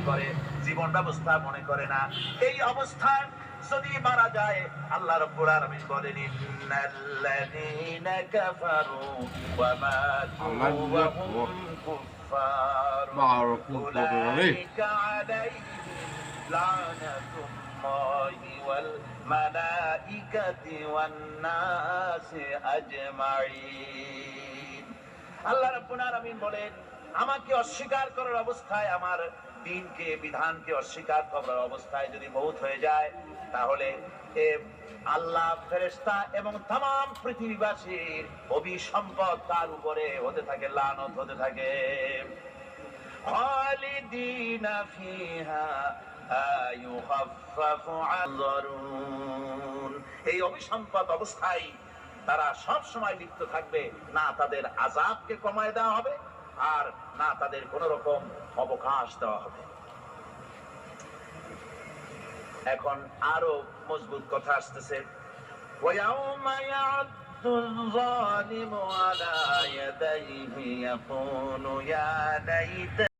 করে, জীবন ব্যবস্থা মনে করে না। এই অবস্থায় যদি মারা যায়, আল্লাহ রাব্বুল আলামিন বলেন ইন্নাল্লাযীনা কাফারু ওয়া মাতু ওয়া হুম কুফফার উলাইকা আলাইহিম লানাতুল্লাহি ওয়াল মালাইকাতি ওয়ান নাসি আজমাইন। আল্লাহ রাব্বুল আলামিন বলেন, আমাকে অস্বীকার করার অবস্থায়, আমার দ্বীনকে, বিধানকে অস্বীকার করার অবস্থায় যদি মউত হয়ে যায়, তাহলে আল্লাহ, ফেরেশতা এবং তামাম পৃথিবীবাসীর অভিসম্পদ তার উপরে হতে থাকে, লানত হতে থাকে। খালিদিনা ফিহা আয়ুখাফফাফু আনজারুন। এই অভিসম্পদ অবস্থায় তারা সব সময় লিপ্ত থাকবে, না তাদের আযাবকে কমায় দেওয়া হবে আর না তাদের কোন রকম অবকাশ দেওয়া হবে। এখন আরো মজবুত কথা আসতেছে, ওয়ায়াউমা ইয়া'দ্দুল যালিমু আলা ইয়াদাইহি ইয়াকুলু ইয়া লাইতা